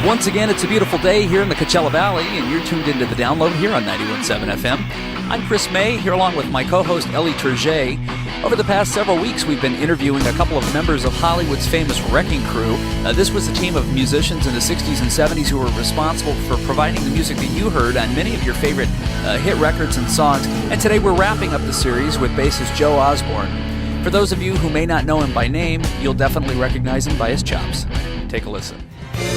Once again, it's a beautiful day here in the Coachella Valley, and you're tuned into The Download here on 91.7 FM. I'm Chris May, here along with my co-host Ellie Turget. Over the past several weeks, we've been interviewing a couple of members of Hollywood's famous Wrecking Crew. This was a team of musicians in the 60s and 70s who were responsible for providing the music that you heard on many of your favorite hit records and songs. And today we're wrapping up the series with bassist Joe Osborn. For those of you who may not know him by name, you'll definitely recognize him by his chops. Take a listen.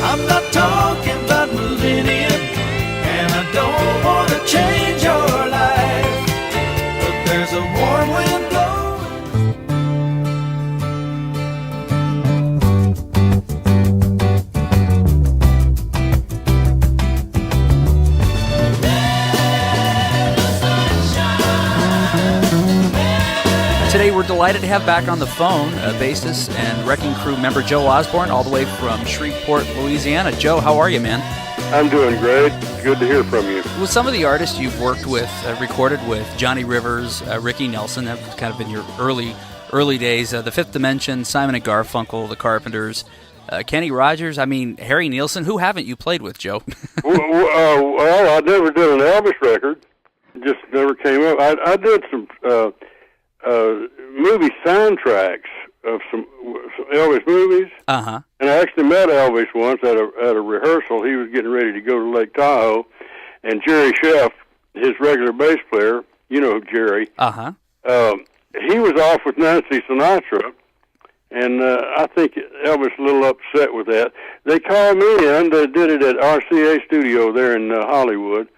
I'm not talking about millennium, and I don't want to change your life, but there's a warm wind blowing. Today we're delighted to have back on the phone bassist and Wrecking Crew member Joe Osborn, all the way from Shreveport, Louisiana. Joe, how are you, man? I'm doing great. Good to hear from you. With some of the artists you've worked with, recorded with, Johnny Rivers, Ricky Nelson, that was kind of been your early days, The Fifth Dimension, Simon & Garfunkel, The Carpenters, Kenny Rogers, Harry Nilsson. Who haven't you played with, Joe? Well, I never did an Elvis record. It just never came up. I did some movie soundtracks of some Elvis movies. Uh-huh. And I actually met Elvis once at a rehearsal. He was getting ready to go to Lake Tahoe, and Jerry Sheff, his regular bass player, you know Jerry. Uh-huh. He was off with Nancy Sinatra, and I think Elvis was a little upset with that. They called me in. They did it at RCA Studio there in Hollywood,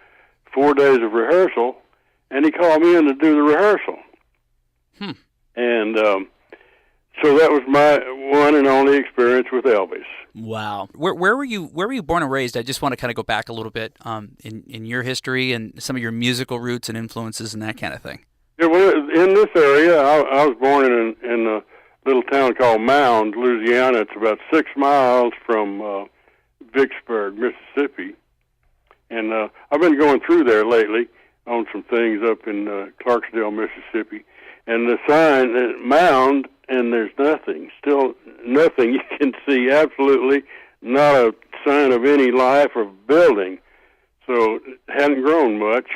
4 days of rehearsal, and he called me in to do the rehearsal. And so that was my one and only experience with Elvis. Wow. Where were you born and raised? I just want to kind of go back a little bit in your history and some of your musical roots and influences and that kind of thing. Yeah, well, in this area, I was born in a little town called Mound, Louisiana. It's about 6 miles from Vicksburg, Mississippi. And I've been going through there lately on some things up in Clarksdale, Mississippi. And the sign, Mound, and there's nothing, still nothing you can see, absolutely not a sign of any life or building. So it hadn't grown much.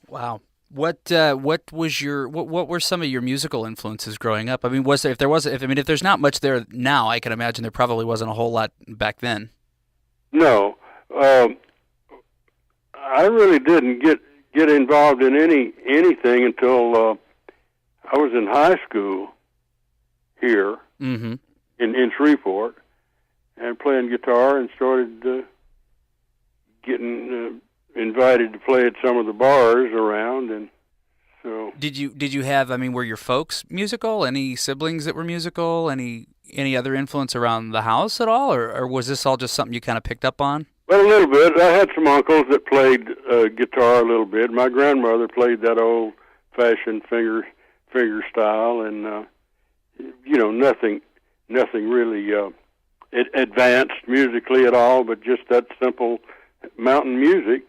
Wow. What were some of your musical influences growing up? If there's not much there now, I can imagine there probably wasn't a whole lot back then. No. I really didn't get involved in anything until I was in high school here in Shreveport, and playing guitar, and started getting invited to play at some of the bars around. And so, did you have? Were your folks musical? Any siblings that were musical? Any other influence around the house at all, or was this all just something you kind of picked up on? Well, a little bit. I had some uncles that played guitar a little bit. My grandmother played that old-fashioned finger style, and nothing really advanced musically at all, but just that simple mountain music.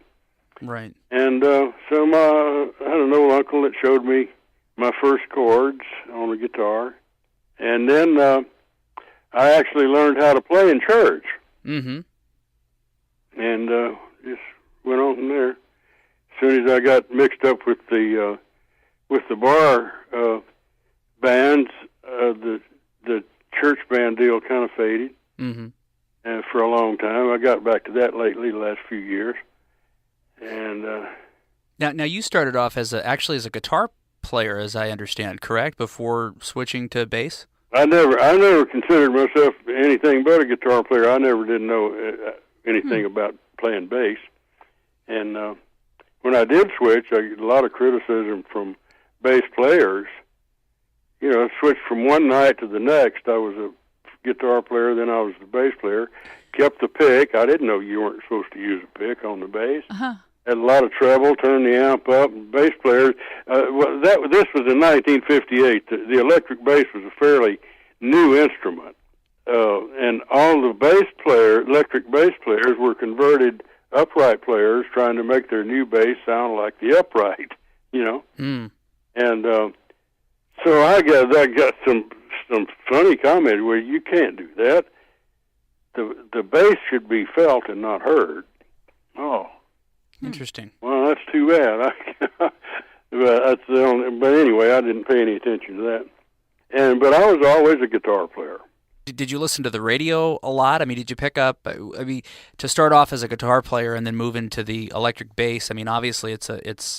Right. And so I had an old uncle that showed me my first chords on the guitar, and then I actually learned how to play in church. Mm-hmm. And just went on from there. As soon as I got mixed up with the bar bands, the church band deal kind of faded. Mm-hmm. And for a long time, I got back to that lately, the last few years. And now you started off as a guitar player, as I understand, correct? Before switching to bass. I never considered myself anything but a guitar player. I never did know anything about playing bass. And when I did switch, I get a lot of criticism from bass players. I switched from one night to the next. I was a guitar player, then I was the bass player. Kept the pick. I didn't know you weren't supposed to use a pick on the bass. Uh-huh. Had a lot of treble, turned the amp up. Bass players. This was in 1958. The electric bass was a fairly new instrument, and all the electric bass players, were converted upright players, trying to make their new bass sound like the upright. And so I got some some funny comment where you can't do that. The bass should be felt and not heard. Oh, interesting. Well, that's too bad. But anyway, I didn't pay any attention to that. But I was always a guitar player. Did you listen to the radio a lot? I mean, did you pick up? I mean, to start off as a guitar player and then move into the electric bass. I mean, obviously,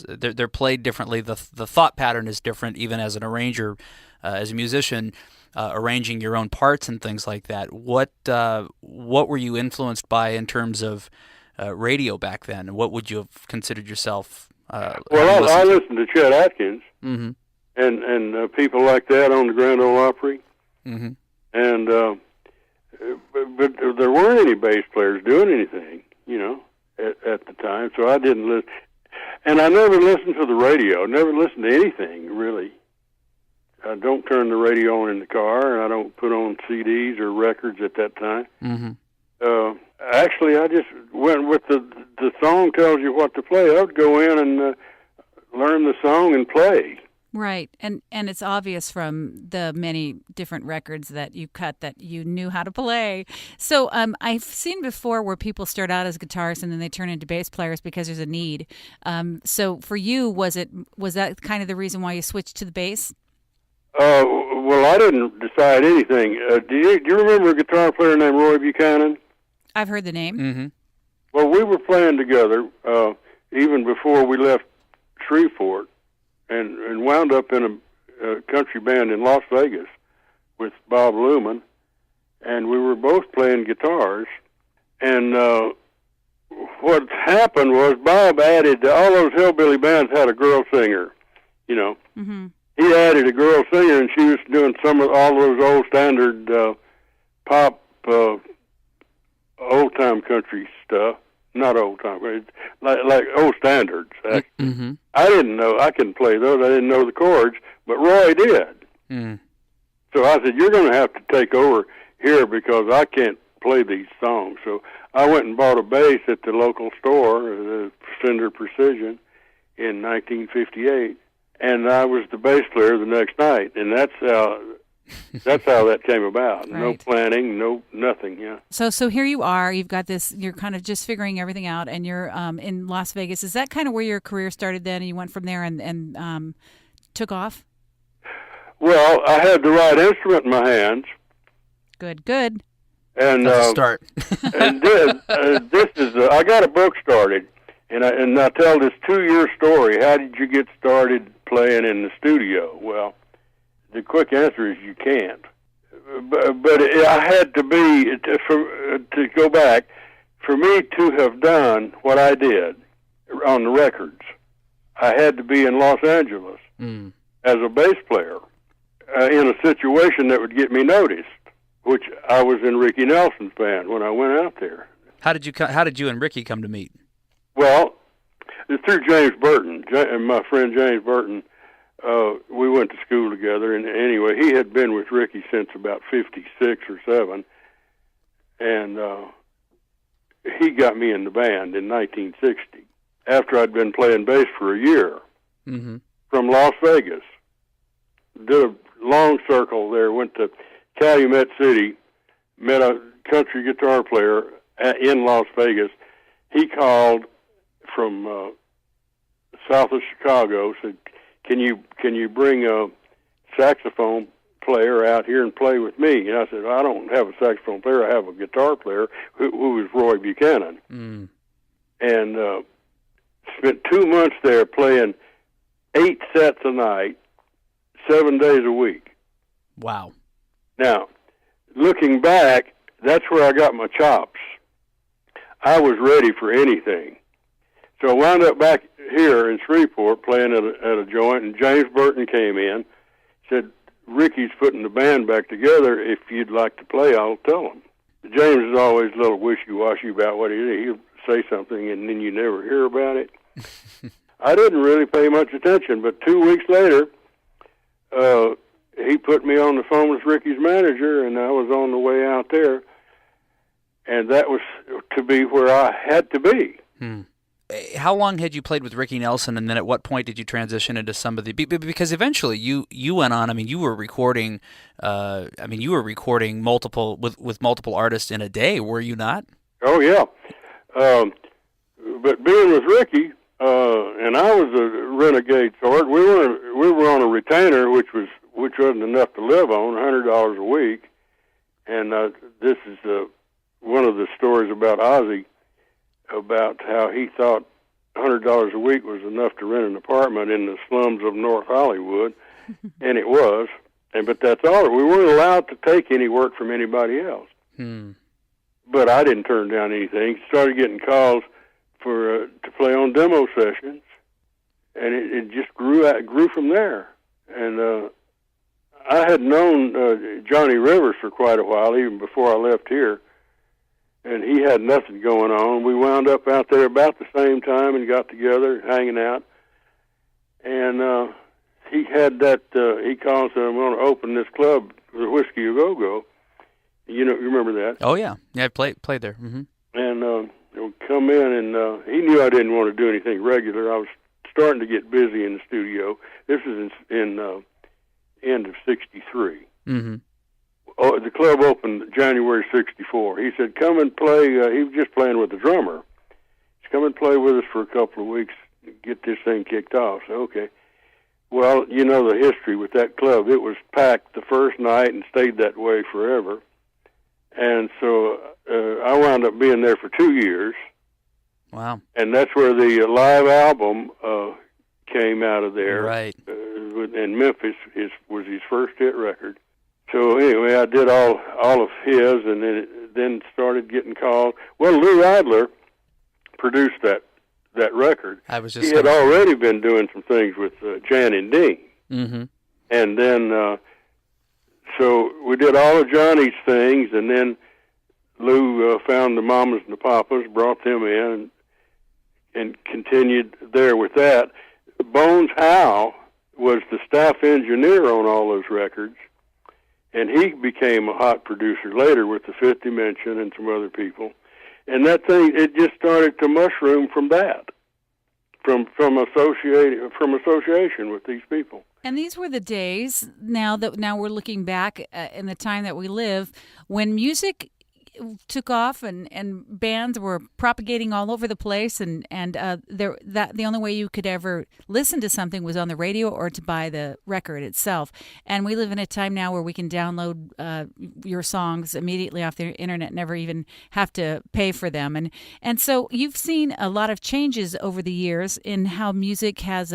they're played differently. The thought pattern is different, even as an arranger, as a musician, arranging your own parts and things like that. What were you influenced by in terms of radio back then? What would you have considered yourself? Well, I listened to Chet Atkins mm-hmm. and people like that on the Grand Ole Opry. Mm-hmm. And but there weren't any bass players doing anything, at the time. So I didn't listen, and I never listened to the radio. Never listened to anything really. I don't turn the radio on in the car, and I don't put on CDs or records at that time. Mm-hmm. Actually, I just went with the song tells you what to play. I would go in and learn the song and play. Right, and it's obvious from the many different records that you cut that you knew how to play. So I've seen before where people start out as guitarists and then they turn into bass players because there's a need. So for you, was that kind of the reason why you switched to the bass? Well, I didn't decide anything. Do you remember a guitar player named Roy Buchanan? I've heard the name. Mm-hmm. Well, we were playing together even before we left Shreveport. And wound up in a country band in Las Vegas with Bob Luman, and we were both playing guitars. And what happened was Bob added, all those hillbilly bands had a girl singer, Mm-hmm. He added a girl singer, and she was doing some of all those old standard pop, old-time country stuff. Not old time, like old standards. Mm-hmm. I didn't know. I couldn't play those. I didn't know the chords, but Roy did. Mm. So I said, "You're going to have to take over here because I can't play these songs." So I went and bought a bass at the local store, Fender Precision, in 1958, and I was the bass player the next night, and that's how that came about. Right. No planning, no nothing. Yeah. So here you are. You've got this. You're kind of just figuring everything out, and you're in Las Vegas. Is that kind of where your career started then? And you went from there and took off. Well, I had the right instrument in my hands. Good. And That's a start. and this is I got a book started, and I tell this 2-year story. How did you get started playing in the studio? Well, the quick answer is you can't. But I had to be to go back for me to have done what I did on the records. I had to be in Los Angeles as a bass player in a situation that would get me noticed, which I was in Ricky Nelson's band when I went out there. How did you and Ricky come to meet? Well, it's through James Burton, my friend James Burton. We went to school together, and anyway, he had been with Ricky since about 56 or 7, and he got me in the band in 1960 after I'd been playing bass for a year from Las Vegas. Did a long circle there, went to Calumet City, met a country guitar player in Las Vegas. He called from south of Chicago, said, Can you bring a saxophone player out here and play with me? And I said, I don't have a saxophone player. I have a guitar player who was Roy Buchanan. Mm. And spent 2 months there playing 8 sets a night, 7 days a week. Wow. Now, looking back, that's where I got my chops. I was ready for anything. So I wound up back here in Shreveport playing at a joint, and James Burton came in, said, Ricky's putting the band back together. If you'd like to play, I'll tell him. James is always a little wishy-washy about what he did. He'll say something, and then you never hear about it. I didn't really pay much attention, but 2 weeks later, he put me on the phone with Ricky's manager, and I was on the way out there, and that was to be where I had to be. how long had you played with Ricky Nelson, and then at what point did you transition into some of the? Because eventually you went on. I mean, you were recording. You were recording multiple with multiple artists in a day. Were you not? Oh yeah, but being with Ricky, and I was a renegade sort. We were on a retainer, which wasn't enough to live on, $100 a week, and this is one of the stories about Ozzie, about how he thought $100 a week was enough to rent an apartment in the slums of North Hollywood, and it was. But that's all. We weren't allowed to take any work from anybody else. But I didn't turn down anything. Started getting calls to play on demo sessions, and it just grew from there. And I had known Johnny Rivers for quite a while, even before I left here, and he had nothing going on. We wound up out there about the same time and got together, hanging out. And he had that, he called and said, I'm going to open this club, the Whiskey A Go-Go. You remember that? Oh, yeah. Yeah, I played there. Mm-hmm. And he would come in, and he knew I didn't want to do anything regular. I was starting to get busy in the studio. This is in end of 63. Mm-hmm. Oh, the club opened January 64. He said, come and play. He was just playing with the drummer. He said, come and play with us for a couple of weeks, get this thing kicked off. So, okay. Well, you know the history with that club. It was packed the first night and stayed that way forever. And so I wound up being there for 2 years. Wow. And that's where the live album came out of there. Right. And Memphis was his first hit record. So anyway, I did all of his, and then started getting called. Well, Lou Adler produced that record. I was just he had already been doing some things with Jan and Dean. Mm-hmm. And then, so we did all of Johnny's things, and then Lou found the Mamas and the Papas, brought them in, and continued there with that. Bones Howe was the staff engineer on all those records, and he became a hot producer later with the Fifth Dimension and some other people. And that thing, it just started to mushroom from that, from association with these people. And these were the days, now we're looking back in the time that we live, when music took off and bands were propagating all over the place, and the only way you could ever listen to something was on the radio or to buy the record itself. And we live in a time now where we can download your songs immediately off the internet, never even have to pay for them. And so you've seen a lot of changes over the years in how music has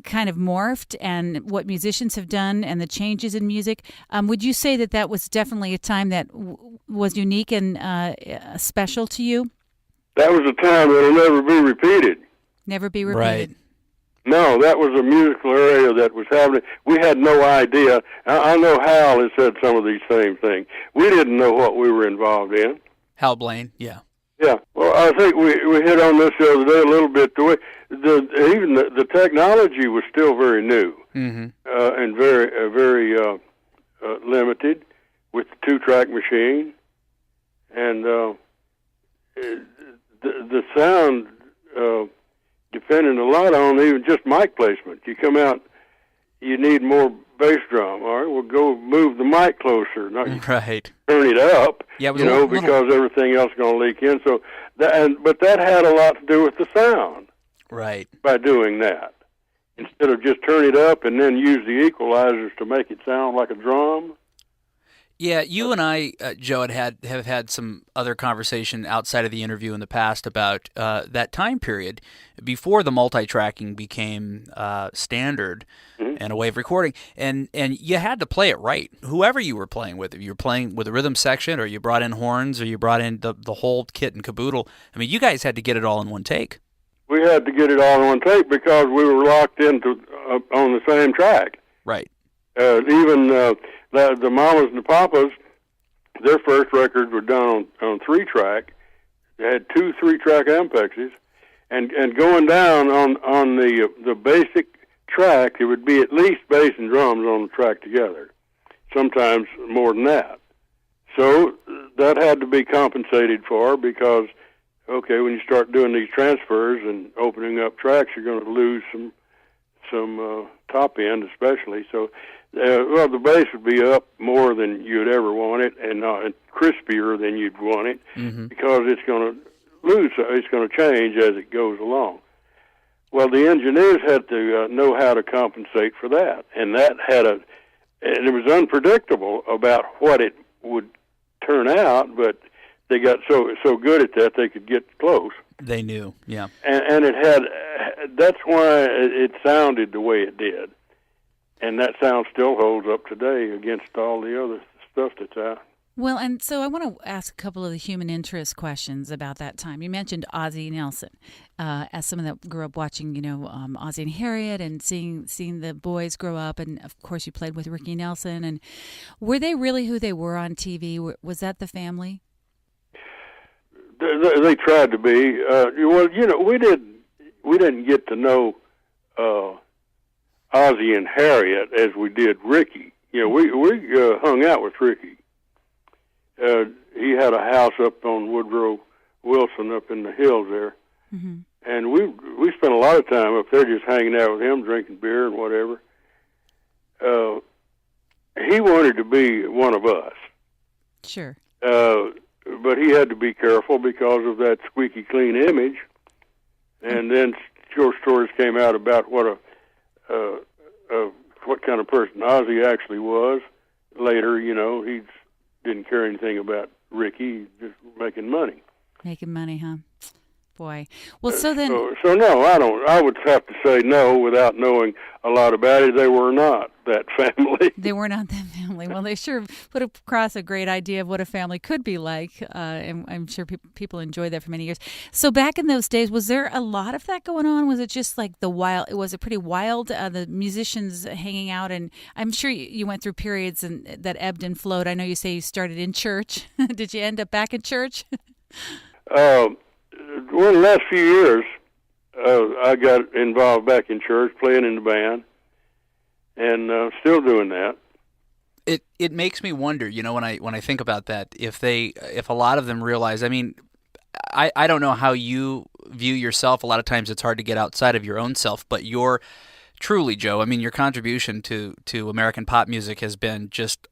kind of morphed, and what musicians have done, and the changes in music. Would you say that was definitely a time that was unique and special to you? That was a time that'll never be repeated. Never be repeated. Right. No, that was a musical area that was happening. We had no idea. I know Hal has said some of these same things. We didn't know what we were involved in. Hal Blaine, yeah. Yeah, well, I think we hit on this the other day a little bit. Even the technology was still very new, mm-hmm. And very limited with the 2-track machine, and the sound depended a lot on even just mic placement. You come out, you need more bass drum. All right, we'll go move the mic closer. Not right. Turn it up. Yeah, because everything else is going to leak in. So, but that had a lot to do with the sound. Right. By doing that, instead of just turn it up and then use the equalizers to make it sound like a drum. Yeah, you and I, Joe, have had some other conversation outside of the interview in the past about that time period before the multitracking became standard mm-hmm. and a way of recording, and you had to play it right. Whoever you were playing with, if you were playing with a rhythm section, or you brought in horns, or you brought in the whole kit and caboodle. I mean, you guys had to get it all in one take. We had to get it all in one take because we were locked into on the same track. Right. Even the Mamas and the Papas, their first records were done on 3-track. They had 2 3-track Ampexes, and going down on the basic track, it would be at least bass and drums on the track together, sometimes more than that. So that had to be compensated for because okay, when you start doing these transfers and opening up tracks, you're going to lose some top end, especially. So, well, the bass would be up more than you'd ever want it, and crispier than you'd want it, because it's going to lose. It's going to change as it goes along. Well, the engineers had to know how to compensate for that, and and it was unpredictable about what it would turn out, but they got so good at that they could get close. They knew, yeah. And it had, that's why it sounded the way it did. And that sound still holds up today against all the other stuff that's out. Well, and so I want to ask a couple of the human interest questions about that time. You mentioned Ozzie Nelson, as someone that grew up watching, Ozzie and Harriet and seeing the boys grow up, and of course you played with Ricky Nelson. And were they really who they were on TV? Was that the family? They tried to be. Well, we didn't get to know Ozzie and Harriet as we did Ricky. We hung out with Ricky. He had a house up on Woodrow Wilson up in the hills there, and we spent a lot of time up there just hanging out with him, drinking beer and whatever. He wanted to be one of us. Sure. But he had to be careful because of that squeaky clean image. And then short stories came out about what kind of person Ozzie actually was. Later, he didn't care anything about Ricky, just making money. Making money, huh? Boy. Well, so then... So no, I don't. I would have to say no without knowing a lot about it. They were not that family. They were not that family. Well, they sure put across a great idea of what a family could be like, and I'm sure people enjoyed that for many years. So back in those days, was there a lot of that going on? Was it just like was it pretty wild, the musicians hanging out? And I'm sure you went through periods that ebbed and flowed. I know you say you started in church. Did you end up back in church? Well, the last few years, I got involved back in church, playing in the band, and still doing that. It makes me wonder, when I think about that, if a lot of them realize. I mean, I don't know how you view yourself. A lot of times, it's hard to get outside of your own self. But truly, Joe, I mean, your contribution to American pop music has been just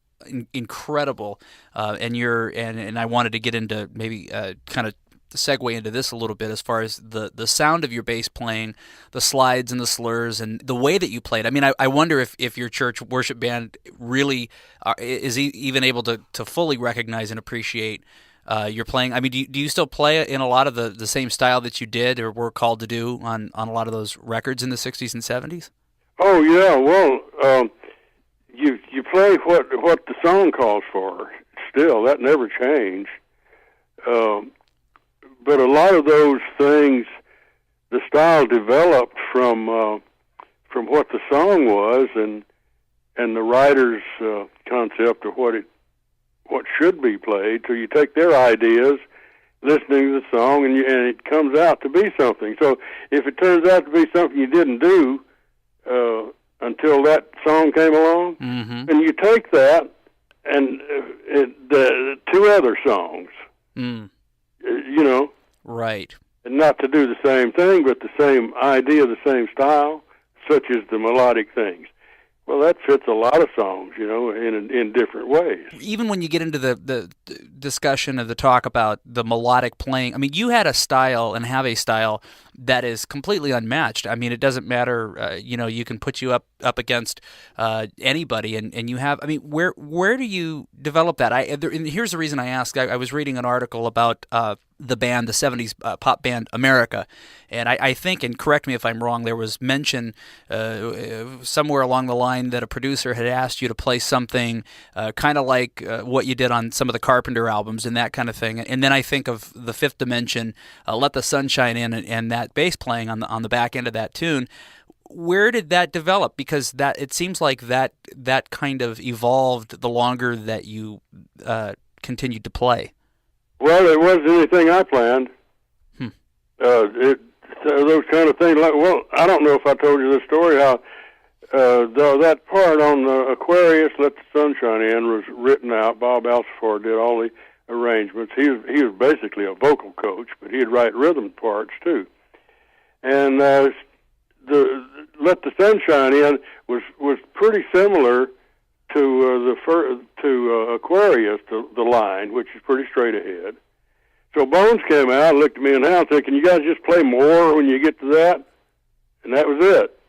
incredible. And I wanted to get into maybe kind of segue into this a little bit as far as the sound of your bass playing, the slides and the slurs, and the way that you played. I mean, I wonder if your church worship band really is even able to fully recognize and appreciate your playing. I mean, do you still play in a lot of the same style that you did or were called to do on a lot of those records in the 60s and 70s? Oh, yeah. Well, you play what the song calls for. Still, that never changed. But a lot of those things, the style developed from what the song was and the writer's concept of what should be played. So you take their ideas, listening to the song, and it comes out to be something. So if it turns out to be something you didn't do until that song came along, then you take that and the two other songs. Right. And not to do the same thing, but the same idea, the same style, such as the melodic things. Well, that fits a lot of songs, in different ways. Even when you get into the discussion of the talk about the melodic playing, I mean, you had a style and have a style that is completely unmatched. I mean, it doesn't matter, you can put you up against anybody, and you have, I mean, where do you develop that? And here's the reason I asked. I was reading an article about the band, the 70s pop band America, and I think, and correct me if I'm wrong, there was mention somewhere along the line that a producer had asked you to play something kind of like what you did on some of the Carpenter albums and that kind of thing. And then I think of the Fifth Dimension, Let the Sunshine In, and that bass playing on the back end of that tune. Where did that develop? Because that it seems like that kind of evolved the longer that you continued to play. Well, it wasn't anything I planned. Those kind of things. I don't know if I told you the story how that part on Aquarius, Let the Sunshine In, was written out. Bob Alcifor did all arrangements. He was basically a vocal coach, but he'd write rhythm parts too. And the Let the Sun Shine In was pretty similar to Aquarius, the line, which is pretty straight ahead. So Bones came out and looked at me and Hal, said, "Can you guys just play more when you get to that?" And that was it.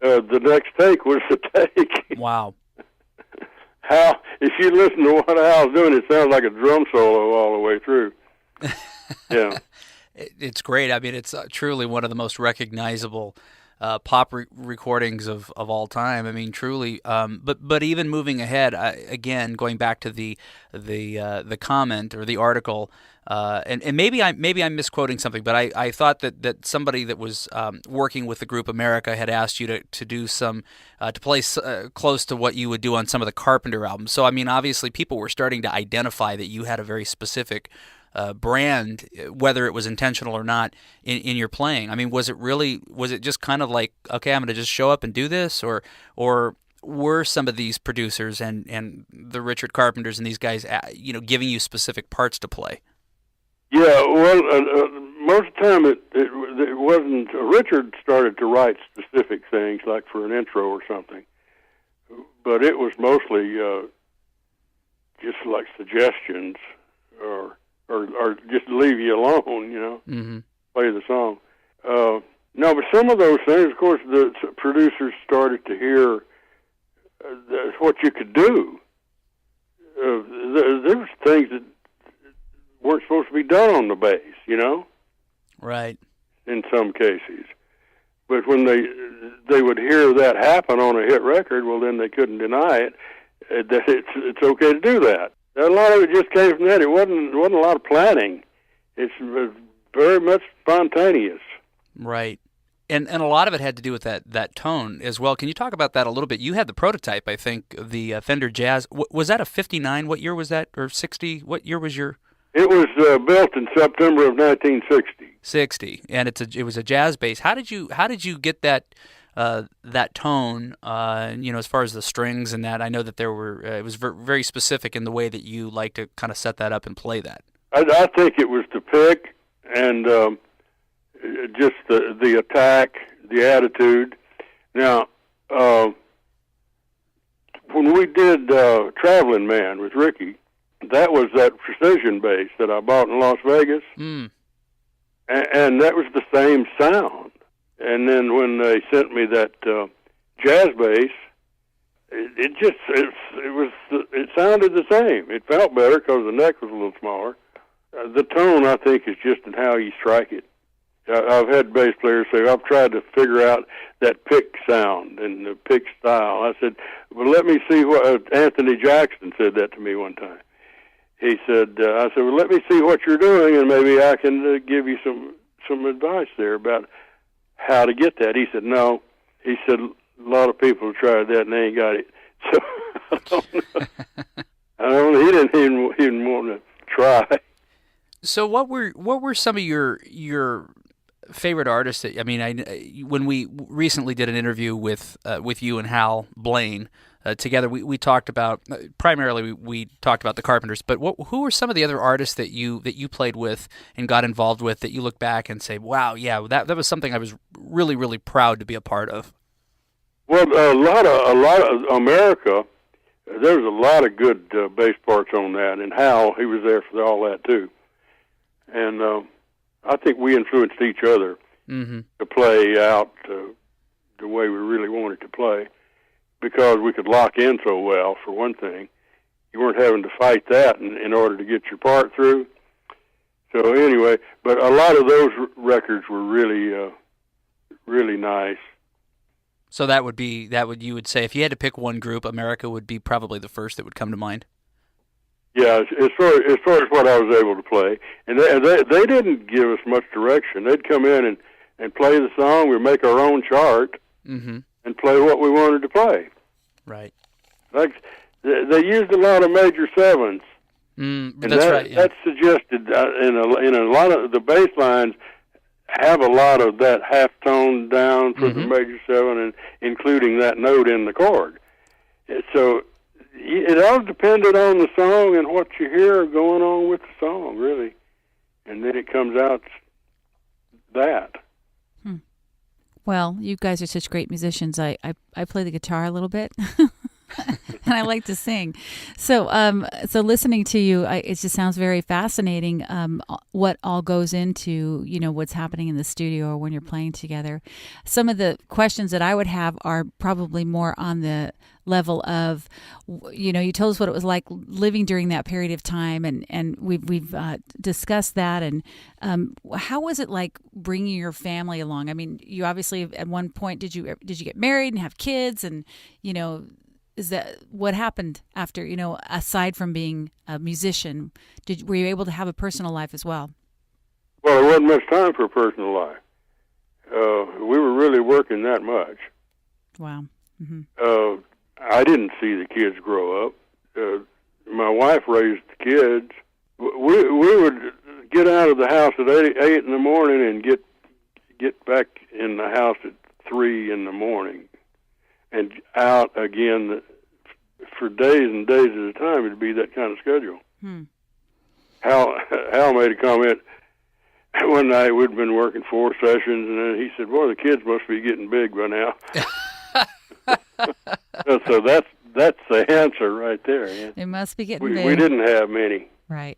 The next take was the take. Wow. Hal, if you listen to what Hal's doing, it sounds like a drum solo all the way through. Yeah. It's great. I mean, it's truly one of the most recognizable pop recordings of all time. I mean, truly. But even moving ahead, again, going back to the comment or the article, and maybe I'm misquoting something, but I thought that somebody that was working with the group America had asked you to do some to play close to what you would do on some of the Carpenter albums. So I mean, obviously, people were starting to identify that you had a very specific brand, whether it was intentional or not, in your playing. I mean, was it just kind of like, okay, I'm going to just show up and do this, or were some of these producers and the Richard Carpenters and these guys, giving you specific parts to play? Yeah, well, most of the time it wasn't. Richard started to write specific things, like for an intro or something, but it was mostly just like suggestions or just leave you alone, play the song. No, but some of those things, of course, the producers started to hear what you could do. There was things that weren't supposed to be done on the bass, Right. in some cases. But when they would hear that happen on a hit record, well, then they couldn't deny it, that it's okay to do that. A lot of it just came from that. It wasn't a lot of planning. It's very much spontaneous. Right. And a lot of it had to do with that tone as well. Can you talk about that a little bit? You had the prototype, I think, the Fender Jazz. Was that a 59? What year was that? Or 60? What year was your... It was built in September of 1960. 60, and it was a jazz bass. How did you get that tone? As far as the strings and that, I know that there were. It was very specific in the way that you like to kind of set that up and play that. I think it was the pick and just the attack, the attitude. Now, when we did Traveling Man with Ricky, that was that precision bass that I bought in Las Vegas. And that was the same sound. And then when they sent me that jazz bass, it sounded the same. It felt better because the neck was a little smaller. The tone, I think, is just in how you strike it. I've had bass players say, I've tried to figure out that pick sound and the pick style. I said, well, let me see what Anthony Jackson said that to me one time. He said, I said, well, let me see what you're doing, and maybe I can give you some advice there about how to get that. He said, no. He said, a lot of people have tried that, and they ain't got it. So, I don't know. He didn't even want to try. So what were some of your favorite artists that, when we recently did an interview with you and Hal Blaine, together, we talked about primarily we talked about the Carpenters, but who were some of the other artists that you played with and got involved with that you look back and say, wow, yeah, that was something I was really, really proud to be a part of? Well, a lot of America. There was a lot of good bass parts on that, and Hal, he was there for all that too. And I think we influenced each other to play out the way we really wanted to play, because we could lock in so well, for one thing. You weren't having to fight that in order to get your part through. So anyway, but a lot of those records were really, really nice. So you would say, if you had to pick one group, America would be probably the first that would come to mind. Yeah, as far as what I was able to play, and they didn't give us much direction. They'd come in and play the song. We'd make our own chart and play what we wanted to play. Right. Like they used a lot of major sevens. And that's right. Yeah. That suggested in a lot of the bass lines have a lot of that half tone down for the major seven, and including that note in the chord. So it all depended on the song and what you hear going on with the song, really. And then it comes out that. Well, you guys are such great musicians. I play the guitar a little bit, and I like to sing. So listening to you, it just sounds very fascinating. What all goes into what's happening in the studio or when you're playing together. Some of the questions that I would have are probably more on the level of, you told us what it was like living during that period of time, and we've discussed that. And how was it like bringing your family along? I mean, you obviously at one point did you get married and have kids, and is that what happened after? Aside from being a musician, were you able to have a personal life as well? Well, there wasn't much time for a personal life. We were really working that much. Wow. Mm-hmm. I didn't see the kids grow up. My wife raised the kids. We would get out of the house at 8 in the morning and get back in the house at 3 in the morning, and out again for days and days at a time. It'd be that kind of schedule. Hal made a comment one night. We'd been working 4 sessions, and then he said, "Boy, the kids must be getting big by now." So that's the answer right there. Yeah. They must be getting big. We didn't have many. Right.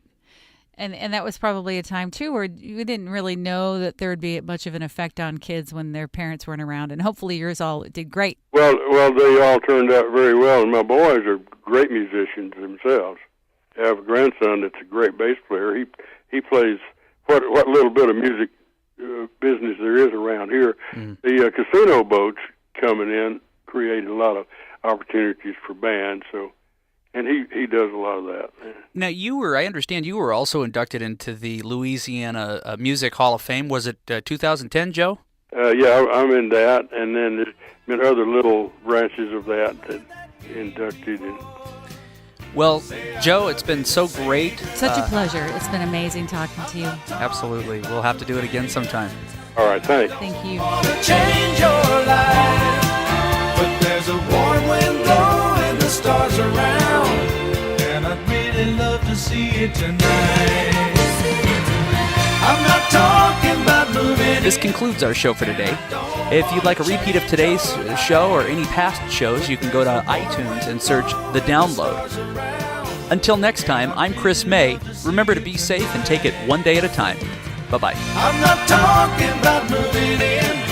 And that was probably a time, too, where you didn't really know that there would be much of an effect on kids when their parents weren't around. And hopefully yours all did great. Well, they all turned out very well. And my boys are great musicians themselves. I have a grandson that's a great bass player. He plays what little bit of music business there is around here. The casino boats coming in created a lot of opportunities for bands. And he does a lot of that. Now, I understand you were also inducted into the Louisiana Music Hall of Fame. Was it 2010, Joe? Yeah, I'm in that, and then there's been other little branches of that inducted in. Well, Joe, it's been so great. Such a pleasure. It's been amazing talking to you. Absolutely. We'll have to do it again sometime. All right, thanks. Thank you. Change your life, but there's a warm wind blowing the stars around, and I'd really love to see it tonight. I'm not talking about moving. This concludes our show for today. If you'd like a repeat of today's show or any past shows, you can go to iTunes and search The Download. Until next time, I'm Chris May. Remember to be safe and take it one day at a time. Bye-bye. I'm not talking about moving in.